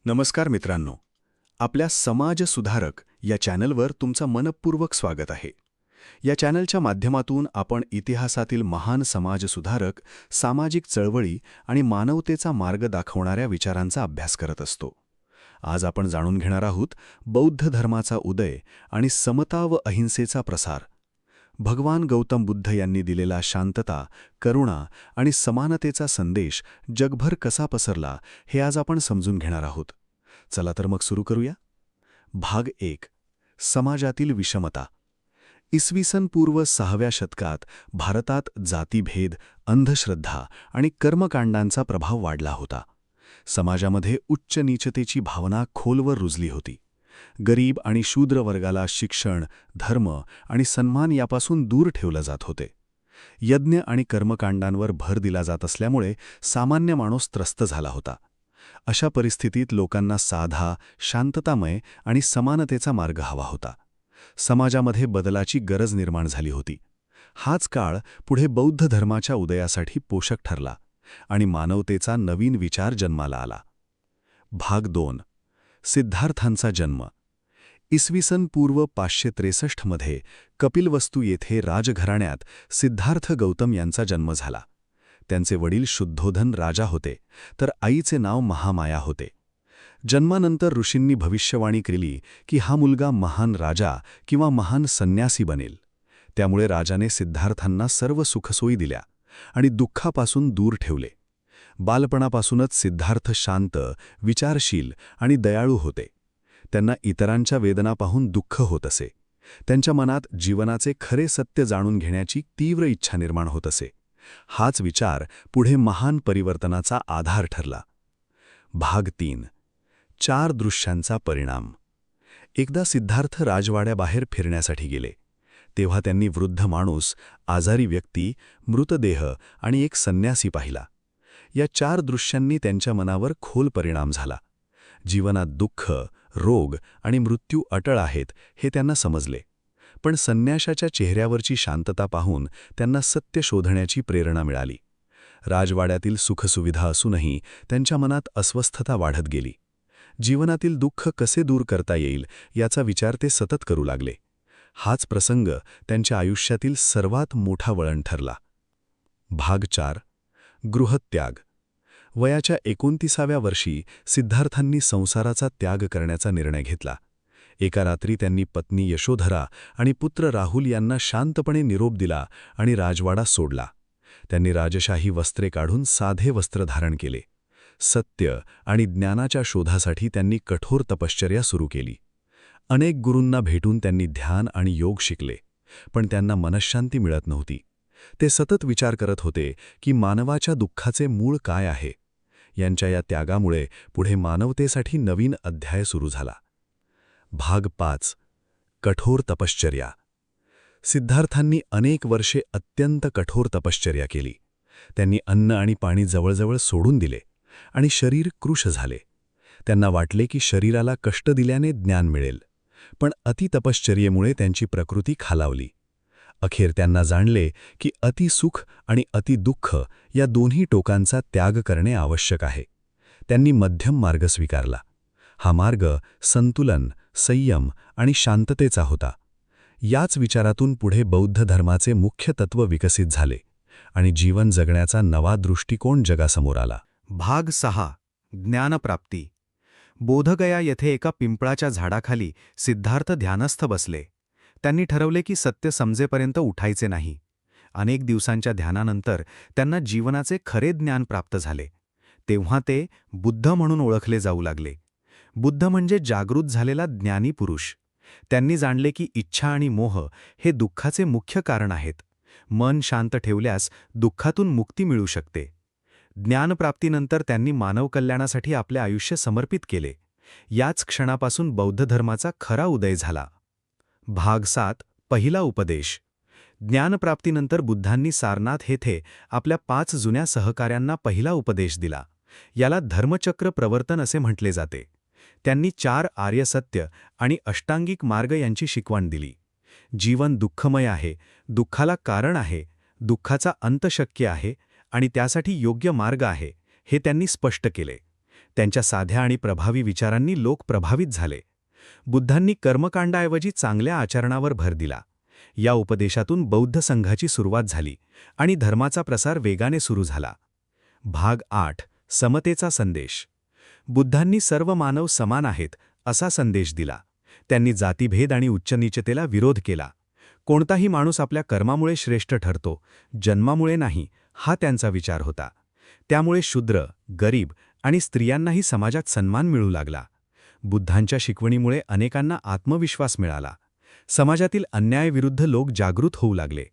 नमस्कार मित्रांनो, आपल्या समाज सुधारक या चॅनलवर तुमचं मनपूर्वक स्वागत आहे. या चॅनलच्या माध्यमातून आपण इतिहासातील महान समाज सुधारक, सामाजिक चळवळी आणि मानवतेचा मार्ग दाखवणाऱ्या विचारांचा अभ्यास करत असतो. आज आपण जाणून घेणार आहोत बौद्ध धर्माचा उदय आणि समता व अहिंसेचा प्रसार. भगवान गौतम बुद्ध यांनी दिलेला शांतता, करुणा आणि समानतेचा संदेश जगभर कसा पसरला हे आज आपण समजून घेणार आहोत. चला तर मग सुरू करूया. भाग 1. समाजातील विषमता. इसवी सन पूर्व 6व्या शतकात भारतात जातीभेद, अंधश्रद्धा आणि कर्मकांडांचा प्रभाव वाढला होता. समाजामध्ये उच्च नीचतेची भावना खोलवर रुजली होती. गरीब आणि शूद्र वर्गाला शिक्षण, धर्म आणि सन्मान यापासून दूर ठेवलं जात होते. यज्ञ आणि कर्मकांडांवर भर दिला जात असल्यामुळे सामान्य माणूस त्रस्त झाला होता. अशा परिस्थितीत लोकांना साधा, शांततामय आणि समानतेचा मार्ग हवा होता. समाजामध्ये बदलाची गरज निर्माण झाली होती. हाच काळ पुढे बौद्ध धर्माच्या उदयासाठी पोषक ठरला आणि मानवतेचा नवीन विचार जन्माला आला. भाग 2. सिद्धार्थांचा जन्म. इसवी सन पूर्व 563 मध्ये कपिलवस्तू येथे राजघराण्यात सिद्धार्थ गौतम यांचा जन्म झाला. त्यांचे वडील शुद्धोधन राजा होते, तर आईचे नाव महामाया होते. जन्मानंतर ऋषींनी भविष्यवाणी केली की हा मुलगा महान राजा किंवा महान संन्यासी बनेल. त्यामुळे राजाने सिद्धार्थांना सर्व सुखसोयी दिल्या आणि दुःखापासून दूर ठेवले. बालपणापासूनच सिद्धार्थ शांत, विचारशील आणि दयाळू होते. त्यांना इतरांच्या वेदना पाहून दुःख होत असे. त्यांच्या मनात जीवनाचे खरे सत्य जाणून घेण्याची तीव्र इच्छा निर्माण होत असे. हाच विचार पुढे महान परिवर्तनाचा आधार ठरला. भाग 3. 4 दृश्यांचा परिणाम. एकदा सिद्धार्थ राजवाड्याबाहेर फिरण्यासाठी गेले. तेव्हा त्यांनी वृद्ध माणूस, आजारी व्यक्ती, मृतदेह आणि एक संन्यासी पाहिला. या 4 दृश्यांनी त्यांच्या मनावर खोल परिणाम झाला. जीवनात दुःख, रोग आणि मृत्यू अटळ आहेत हे त्यांना समजले. पण संन्याशाच्या चेहऱ्यावरची शांतता पाहून त्यांना सत्य शोधण्याची प्रेरणा मिळाली. राजवाड्यातील सुखसुविधा असूनही त्यांच्या मनात अस्वस्थता वाढत गेली. जीवनातील दुःख कसे दूर करता येईल याचा विचार ते सतत करू लागले. हाच प्रसंग त्यांच्या आयुष्यातील सर्वात मोठा वळण ठरला. भाग 4. गृहत्याग. वयाच्या 29व्या वर्षी सिद्धार्थांनी संसाराचा त्याग करण्याचा निर्णय घेतला. एका रात्री त्यांनी पत्नी यशोधरा आणि पुत्र राहुल यांना शांतपणे निरोप दिला आणि राजवाडा सोडला. त्यांनी राजशाही वस्त्रे काढून साधे वस्त्र धारण केले. सत्य आणि ज्ञानाच्या शोधासाठी त्यांनी कठोर तपश्चर्या सुरू केली. अनेक गुरूंना भेटून त्यांनी ध्यान आणि योग शिकले, पण त्यांना मनःशांती मिळत नव्हती. ते सतत विचार करत होते की मानवाच्या दुःखाचे मूळ काय आहे. यांच्या या त्यागामुळे पुढे मानवतेसाठी नवीन अध्याय सुरू झाला. भाग 5. कठोर तपश्चर्या. सिद्धार्थांनी अनेक वर्षे अत्यंत कठोर तपश्चर्या केली. त्यांनी अन्न आणि पाणी जवळजवळ सोडून दिले आणि शरीर कृश झाले. त्यांना वाटले की शरीराला कष्ट दिल्याने ज्ञान मिळेल, पण अतितपश्चर्येमुळे त्यांची प्रकृती खालावली. अखेर त्यांना जाणले की अतिसुख आणि अतिदुःख या दोन्ही टोकांचा त्याग करणे आवश्यक आहे. त्यांनी मध्यम मार्ग स्वीकारला. हा मार्ग संतुलन, संयम आणि शांततेचा होता. याच विचारातून पुढे बौद्ध धर्माचे मुख्य तत्त्व विकसित झाले आणि जीवन जगण्याचा नवा दृष्टिकोन जगासमोर आला. भाग 6. ज्ञानप्राप्ती. बोधगया येथे एका पिंपळाच्या झाडाखाली सिद्धार्थ ध्यानस्थ बसले. त्यांनी ठरवले की सत्य समजेपर्यंत उठायचे नाही. अनेक दिवसांच्या ध्यानानंतर त्यांना जीवनाचे खरे ज्ञान प्राप्त झाले. तेव्हा ते बुद्ध म्हणून ओळखले जाऊ लागले. बुद्ध म्हणजे जागृत झालेला ज्ञानी पुरुष. त्यांनी जाणले की इच्छा आणि मोह हे दुःखाचे मुख्य कारण आहेत. मन शांत ठेवल्यास दुःखातून मुक्ती मिळू शकते. ज्ञानप्राप्तीनंतर त्यांनी मानव कल्याणासाठी आपले आयुष्य समर्पित केले. याच क्षणापासून बौद्ध धर्माचा खरा उदय झाला. भाग 7. पहिला उपदेश. ज्ञानप्राप्तीनंतर बुद्धांनी सारनाथ येथे आपल्या 5 जुन्या सहकाऱ्यांना पहिला उपदेश दिला. याला धर्मचक्र प्रवर्तन असे म्हटले जाते. त्यांनी 4 आर्य सत्य आणि अष्टांगिक मार्ग यांची शिकवण दिली. जीवन दुःखमय आहे, दुःखाला कारण आहे, दुःखाचा अंत शक्य आहे आणि त्यासाठी योग्य मार्ग आहे, हे त्यांनी स्पष्ट केले. त्यांच्या साध्या आणि प्रभावी विचारांनी लोक प्रभावित झाले. बुद्धांनी कर्मकांडाऐवजी चांगल्या आचरणावर भर दिला. या उपदेशातून बौद्ध संघाची सुरुवात झाली आणि धर्माचा प्रसार वेगाने सुरू झाला. भाग 8. समतेचा संदेश. बुद्धांनी सर्व मानव समान आहेत असा संदेश दिला. त्यांनी जातीभेद आणि उच्चनीचतेला विरोध केला. कोणताही माणूस आपल्या कर्मामुळे श्रेष्ठ ठरतो, जन्मामुळे नाही, हा त्यांचा विचार होता. त्यामुळे शूद्र, गरीब आणि स्त्रियांनाही समाजात सन्मान मिळू लागला. बुद्धांच्या शिकवणीमुळे अनेकांना आत्मविश्वास मिळाला. समाजातील अन्यायाविरुद्ध लोक जागृत होऊ लागले.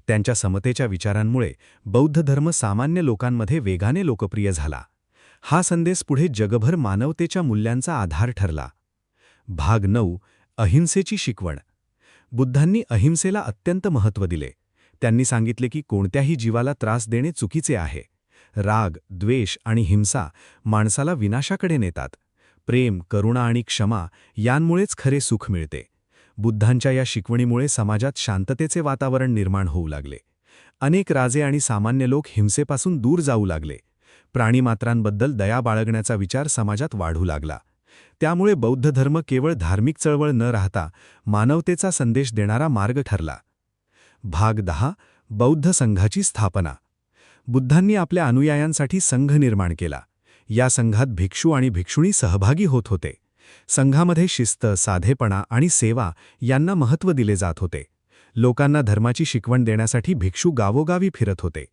त्यांच्या समतेच्या विचारांमुळे बौद्ध धर्म सामान्य लोकांमध्ये वेगाने लोकप्रिय झाला. हा संदेश पुढे जगभर मानवतेच्या मूल्यांचा आधार ठरला. भाग 9. अहिंसेची शिकवण. बुद्धांनी अहिंसेला अत्यंत महत्त्व दिले. त्यांनी सांगितले की कोणत्याही जीवाला त्रास देणे चुकीचे आहे. राग, द्वेष आणि हिंसा माणसाला विनाशाकडे नेतात. प्रेम, करुणा आणि क्षमा यांमुळेच खरे सुख मिळते. बुद्धांच्या या शिकवणीमुळे समाजात शांततेचे वातावरण निर्माण होऊ लागले. अनेक राजे आणि सामान्य लोक हिंसेपासून दूर जाऊ लागले. प्राणीमात्रांबद्दल दया बाळगण्याचा विचार समाजात वाढू लागला. त्यामुळे बौद्ध धर्म केवळ धार्मिक चळवळ न राहता मानवतेचा संदेश देणारा मार्ग ठरला. भाग 10. बौद्ध संघाची स्थापना. बुद्धांनी आपल्या अनुयायांसाठी संघ निर्माण केला. या संघात भिक्षू आणि भिक्षुणी सहभागी होत होते. संघामध्ये शिस्त, साधेपणा आणि सेवा यांना महत्त्व दिले जात होते. लोकांना धर्माची शिकवण देण्यासाठी भिक्षू गावोगावी फिरत होते.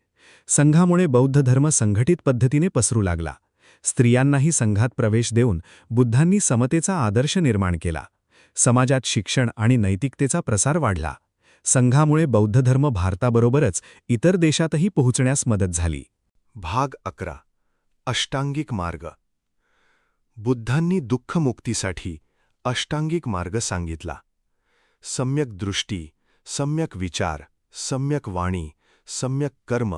संघामुळे बौद्ध धर्म संघटित पद्धतीने पसरू लागला. स्त्रियांनाही संघात प्रवेश देऊन बुद्धांनी समतेचा आदर्श निर्माण केला. समाजात शिक्षण आणि नैतिकतेचा प्रसार वाढला. संघामुळे बौद्ध धर्म भारताबरोबरच इतर देशातही पोहोचण्यास मदत झाली. भाग 11. अष्टांगिक मार्ग. बुद्धांनी दुःखमुक्तीसाठी अष्टांगिक मार्ग सांगितला. सम्यक दृष्टी, सम्यक विचार, सम्यक वाणी, सम्यक कर्म,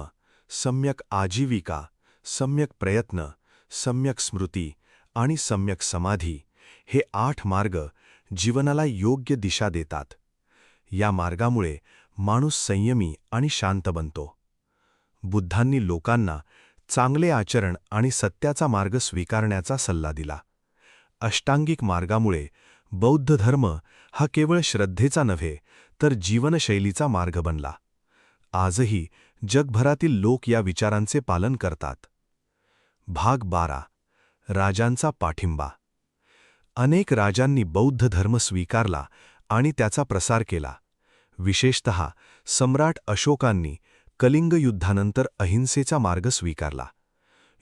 सम्यक आजीविका, सम्यक प्रयत्न, सम्यक स्मृती आणि सम्यक समाधी हे 8 मार्ग जीवनाला योग्य दिशा देतात. या मार्गामुळे माणूस संयमी आणि शांत बनतो. बुद्धांनी लोकांना चांगले आचरण आणि सत्याचा मार्ग स्वीकारण्याचा सल्ला दिला. अष्टांगिक मार्गामुळे बौद्ध धर्म हा केवळ श्रद्धेचा नव्हे तर जीवनशैलीचा मार्ग बनला. आजही जगभरातील लोक या विचारांचे पालन करतात. भाग 12. राजांचा पाठिंबा. अनेक राजांनी बौद्ध धर्म स्वीकारला आणि त्याचा प्रसार केला. विशेषतः सम्राट अशोकांनी कलिंग युद्धानंतर अहिंसेचा मार्ग स्वीकारला.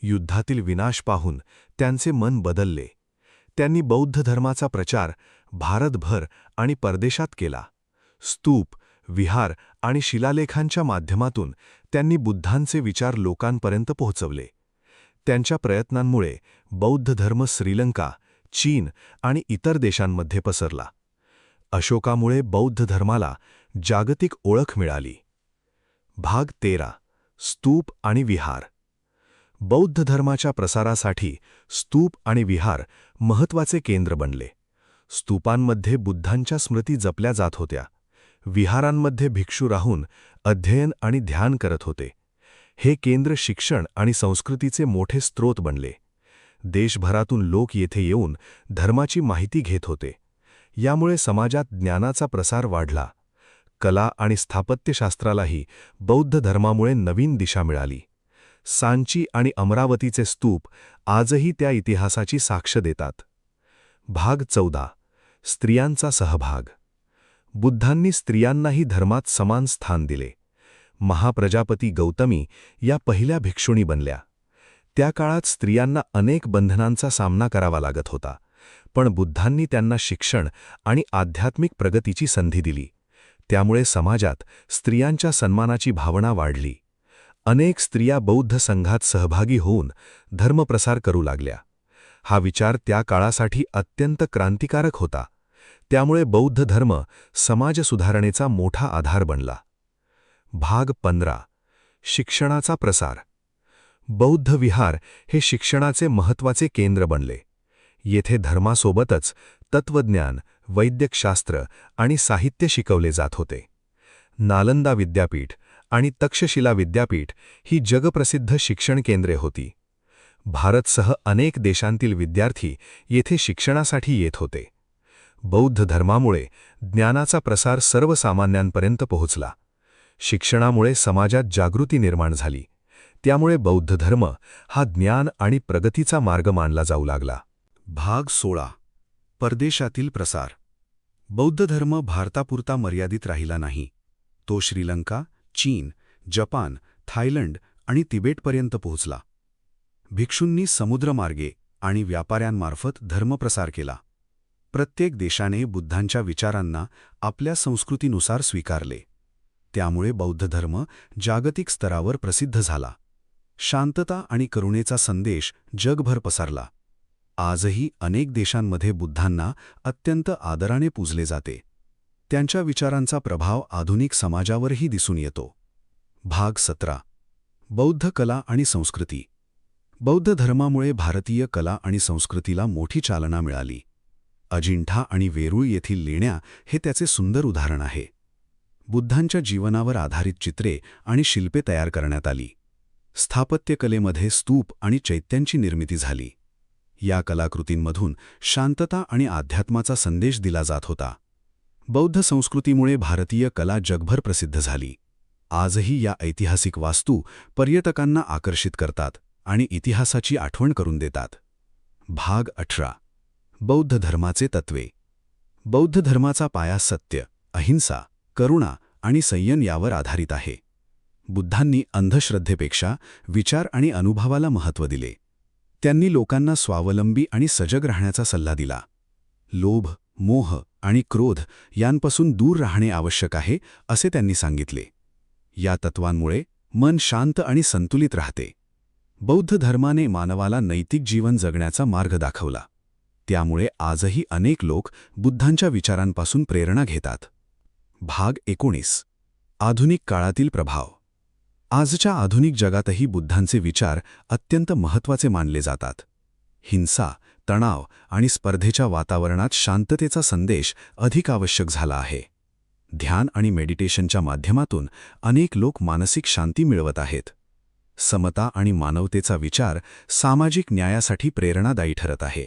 युद्धातील विनाश पाहून त्यांचे मन बदलले. त्यांनी बौद्ध धर्माचा प्रचार भारतभर आणि परदेशात केला. स्तूप, विहार आणि शिलालेखांच्या माध्यमातून त्यांनी बुद्धांचे विचार लोकांपर्यंत पोहोचवले. त्यांच्या प्रयत्नांमुळे बौद्ध धर्म श्रीलंका, चीन आणि इतर देशांमध्ये पसरला. अशोकामुळे बौद्ध धर्माला जागतिक ओळख मिळाली. भाग 13. स्तूप आणि विहार. बौद्ध धर्माच्या प्रसारासाठी स्तूप आणि विहार महत्त्वाचे केंद्र बनले. स्तूपांमध्ये बुद्धांच्या स्मृती जपल्या जात होत्या. विहारांमध्ये भिक्षू राहून अध्ययन आणि ध्यान करत होते. हे केंद्र शिक्षण आणि संस्कृतीचे मोठे स्रोत बनले. देशभरातून लोक येथे येऊन धर्माची माहिती घेत होते. यामुळे समाजात ज्ञानाचा प्रसार वाढला. कला आणि स्थापत्यशास्त्रालाही बौद्ध धर्मामुळे नवीन दिशा मिळाली. सांची आणि अमरावतीचे स्तूप आजही त्या इतिहासाची साक्ष देतात. भाग 14. स्त्रियांचा सहभाग. बुद्धांनी स्त्रियांनाही धर्मात समान स्थान दिले. महाप्रजापती गौतमी या पहिल्या भिक्षुणी बनल्या. त्या काळात स्त्रियांना अनेक बंधनांचा सामना करावा लागत होता, पण बुद्धांनी त्यांना शिक्षण आणि आध्यात्मिक प्रगतीची संधी दिली. त्यामुळे समाजात स्त्रियांच्या सन्मानाची भावना वाढली. अनेक स्त्रिया बौद्ध संघात सहभागी होऊन धर्मप्रसार करू लागल्या. हा विचार त्या काळासाठी अत्यंत क्रांतिकारक होता. त्यामुळे बौद्ध धर्म समाज सुधारणेचा मोठा आधार बनला. भाग 15. शिक्षणाचा प्रसार. बौद्ध विहार हे शिक्षणाचे महत्त्वाचे केंद्र बनले. येथे धर्मासोबतच तत्त्वज्ञान, वैद्यकशास्त्र आणि साहित्य शिकवले जात होते. नालंदा विद्यापीठ आणि तक्षशिला विद्यापीठ ही जगप्रसिद्ध शिक्षण केंद्रे होती. भारतसह अनेक देशांतील विद्यार्थी येथे शिक्षणासाठी येत होते. बौद्ध धर्मामुळे ज्ञानाचा प्रसार सर्वसामान्यांपर्यंत पोहोचला. शिक्षणामुळे समाजात जागृती निर्माण झाली. त्यामुळे बौद्ध धर्म हा ज्ञान आणि प्रगतीचा मार्ग मानला जाऊ लागला. भाग 16. परदेशातील प्रसार. बौद्ध धर्म भारतापुरता मर्यादित राहिला नाही. तो श्रीलंका, चीन, जपान, थायलंड आणि तिबेटपर्यंत पोहोचला. भिक्षूंनी समुद्रमार्गे आणि व्यापाऱ्यांमार्फत धर्मप्रसार केला. प्रत्येक देशाने बुद्धांच्या विचारांना आपल्या संस्कृतीनुसार स्वीकारले. त्यामुळे बौद्ध धर्म जागतिक स्तरावर प्रसिद्ध झाला. शांतता आणि करुणेचा संदेश जगभर पसरला. आजही अनेक देशांमध्ये बुद्धांना अत्यंत आदराने पूजले जाते. त्यांच्या विचारांचा प्रभाव आधुनिक समाजावरही दिसून येतो. भाग 17. बौद्ध कला आणि संस्कृती. बौद्ध धर्मामुळे भारतीय कला आणि संस्कृतीला मोठी चालना मिळाली. अजिंठा आणि वेरूळ येथील लेण्या हे त्याचे सुंदर उदाहरण आहे. बुद्धांच्या जीवनावर आधारित चित्रे आणि शिल्पे तयार करण्यात आली. स्थापत्यकलेमध्ये स्तूप आणि चैत्यांची निर्मिती झाली. या कलाकृतींमधून शांतता आणि अध्यात्माचा संदेश दिला जात होता. बौद्ध संस्कृतीमुळे भारतीय कला जगभर प्रसिद्ध झाली. आजही या ऐतिहासिक वास्तू पर्यटकांना आकर्षित करतात आणि इतिहासाची आठवण करून देतात. भाग 18. बौद्ध धर्माचे तत्वे. बौद्ध धर्माचा पाया सत्य, अहिंसा, करुणा आणि संयम यावर आधारित आहे. बुद्धांनी अंधश्रद्धेपेक्षा विचार आणि अनुभवाला महत्त्व दिले. त्यांनी लोकांना स्वावलंबी आणि सजग राहण्याचा सल्ला दिला. लोभ, मोह आणि क्रोध यांपासून दूर राहणे आवश्यक आहे असे त्यांनी सांगितले. या तत्वांमुळे मन शांत आणि संतुलित राहते. बौद्ध धर्माने मानवाला नैतिक जीवन जगण्याचा मार्ग दाखवला. त्यामुळे आजही अनेक लोक बुद्धांच्या विचारांपासून प्रेरणा घेतात. भाग 19. आधुनिक काळातील प्रभाव. आजच्या आधुनिक जगातही बुद्धांचे विचार अत्यंत महत्त्वाचे मानले जातात. हिंसा, तणाव आणि स्पर्धेच्या वातावरणात शांततेचा संदेश अधिक आवश्यक झाला आहे. ध्यान आणि मेडिटेशनच्या माध्यमातून अनेक लोक मानसिक शांती मिळवत आहेत. समता आणि मानवतेचा विचार सामाजिक न्यायासाठी प्रेरणादायी ठरत आहे.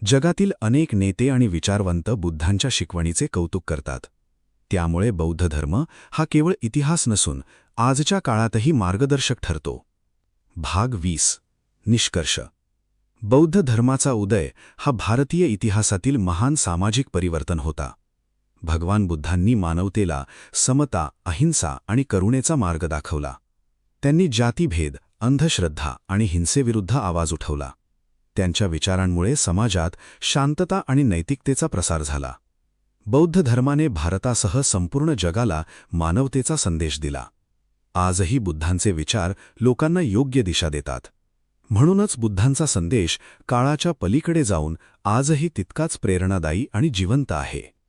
जगातील अनेक नेते आणि विचारवंत बुद्धांच्या शिकवणीचे कौतुक करतात. त्यामुळे बौद्ध धर्म हा केवळ इतिहास नसून आजच्या काळातही मार्गदर्शक ठरतो. भाग 20. निष्कर्ष. बौद्ध धर्माचा उदय हा भारतीय इतिहासातील महान सामाजिक परिवर्तन होता. भगवान बुद्धांनी मानवतेला समता, अहिंसा आणि करुणेचा मार्ग दाखवला. त्यांनी जातीभेद, अंधश्रद्धा आणि हिंसेविरुद्ध आवाज उठवला. त्यांच्या विचारांमुळे समाजात शांतता आणि नैतिकतेचा प्रसार झाला. बौद्ध धर्माने भारतासह संपूर्ण जगाला मानवतेचा संदेश दिला. आजही बुद्धांचे विचार लोकांना योग्य दिशा देतात. म्हणूनच बुद्धांचा संदेश काळाच्या पलीकडे जाऊन आजही तितकाच प्रेरणादायी आणि जिवंत आहे.